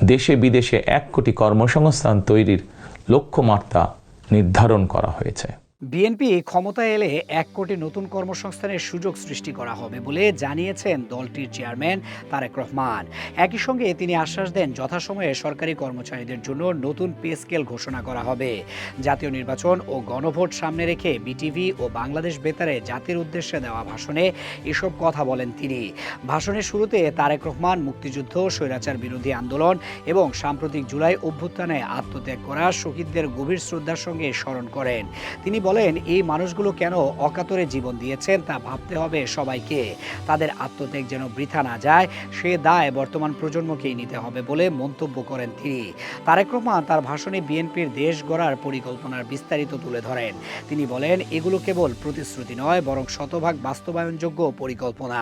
দেশে বিদেশে 1 কোটি কর্মসংস্থান তৈরির লক্ষ্যমাত্রা নির্ধারণ করা হয়েছে। বিএনপি ক্ষমতায় এলে 1 কোটি নতুন কর্মসংস্থানের সুযোগ সৃষ্টি করা হবে বলে জানিয়েছেন দলটির চেয়ারম্যান তারেক রহমান। একই সঙ্গে তিনি আশ্বাস দেন যথাসময়ে সরকারি কর্মচারীদের জন্য নতুন পে স্কেল ঘোষণা করা হবে। জাতীয় নির্বাচন ও গণভোট সামনে রেখে বিটিভি ও বাংলাদেশ বেতারে জাতির উদ্দেশ্যে দেওয়া ভাষণে এসব কথা বলেন তিনি। ভাষণের শুরুতে তারেক রহমান মুক্তিযুদ্ধ, স্বৈরাচার বিরোধী আন্দোলন এবং সাম্প্রতিক জুলাই অভ্যুত্থানে আত্মত্যাগ করা শহীদদের গভীর শ্রদ্ধার সঙ্গে স্মরণ করেন। তিনি বলেন, এই মানুষগুলো কেন অকাতরে জীবন দিয়েছেন তা ভাবতে হবে সবাইকে। তাদের আত্মত্যাগ যেন বৃথা না যায় সে দায় বর্তমান প্রজন্মকেই নিতে হবে বলে মন্তব্য করেন তিনি। তারেক রহমান তার ভাষণে বিএনপির দেশ গড়ার পরিকল্পনার বিস্তারিত তুলে ধরেন। তিনি বলেন, এগুলো কেবল প্রতিশ্রুতি নয় বরং শতভাগ বাস্তবায়নযোগ্য পরিকল্পনা।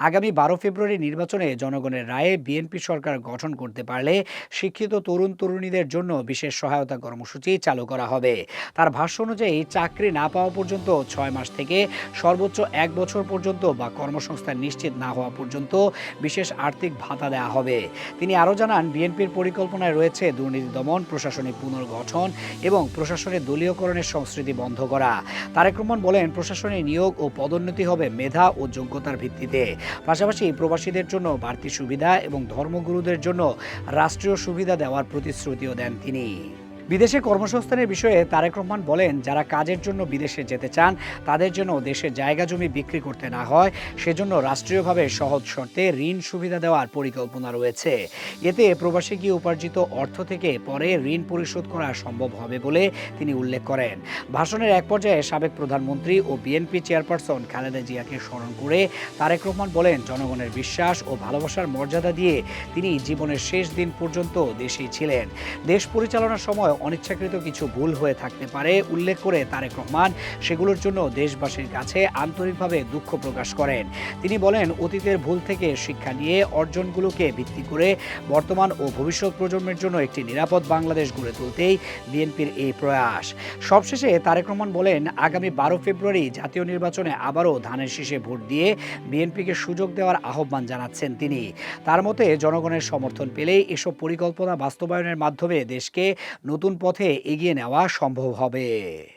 আগামী 12 ফেব্রুয়ারি নির্বাচনে জনগণের রায়ে বিএনপি সরকার গঠন করতে পারলে শিক্ষিত তরুণ তরুণীদের জন্য বিশেষ সহায়তা কর্মসূচি চালু করা হবে। তার ভাষ্য অনুযায়ী চাকরি না পাওয়া পর্যন্ত 6 মাস থেকে সর্বোচ্চ 1 বছর পর্যন্ত বা কর্মসংস্থান নিশ্চিত না হওয়া পর্যন্ত বিশেষ আর্থিক ভাতা দেওয়া হবে। তিনি আরও জানান, বিএনপির পরিকল্পনায় রয়েছে দুর্নীতি দমন, প্রশাসনিক পুনর্গঠন এবং প্রশাসনের দলীয়করণের সংস্কৃতি বন্ধ করা। তারেক রহমান বলেন, প্রশাসনে নিয়োগ ও পদোন্নতি হবে মেধা ও যোগ্যতার ভিত্তিতে। পাশাপাশি প্রবাসীদের জন্য বাড়তি সুবিধা এবং ধর্মগুরুদের জন্য রাষ্ট্রীয় সুবিধা দেওয়ার প্রতিশ্রুতিও দেন তিনি। বিদেশে কর্মসংস্থানের বিষয়ে তারেক রহমান বলেন, যারা কাজের জন্য বিদেশে যেতে চান তাদের জন্য দেশের জায়গা জমি বিক্রি করতে না হয় সেজন্য রাষ্ট্রীয়ভাবে সহজ শর্তে ঋণ সুবিধা দেওয়ার পরিকল্পনা রয়েছে। এতে প্রবাসী গিয়ে উপার্জিত অর্থ থেকে পরে ঋণ পরিশোধ করা সম্ভব হবে বলে তিনি উল্লেখ করেন। ভাষণের এক পর্যায়ে সাবেক প্রধানমন্ত্রী ও বিএনপি চেয়ারপারসন খালেদা জিয়াকে স্মরণ করে তারেক রহমান বলেন, জনগণের বিশ্বাস ও ভালোবাসার মর্যাদা দিয়ে তিনি জীবনের শেষ দিন পর্যন্ত দেশেই ছিলেন। দেশ পরিচালনার সময় অনিচ্ছাকৃত কিছু ভুল হয়ে থাকতে পারে উল্লেখ করে তারেক রহমান সেগুলোর জন্য দেশবাসীর কাছে আন্তরিকভাবে দুঃখ প্রকাশ করেন। তিনি বলেন, অতীতের ভুল থেকে শিক্ষা নিয়ে অর্জনগুলোকে ভিত্তি করে বর্তমান ও ভবিষ্যৎ প্রজন্মের জন্য একটি নিরাপদ বাংলাদেশ গড়ে তুলতেই বিএনপির এই প্রয়াস। সবশেষে তারেক রহমান বলেন, আগামী 12 ফেব্রুয়ারি জাতীয় নির্বাচনে আবারও ধানের শীষে ভোট দিয়ে বিএনপিকে সুযোগ দেওয়ার আহ্বান জানাচ্ছেন তিনি। তার মতে, জনগণের সমর্থন পেলেই এসব পরিকল্পনা বাস্তবায়নের মাধ্যমে দেশকে নতুন পথে এগিয়ে নেওয়া সম্ভব হবে।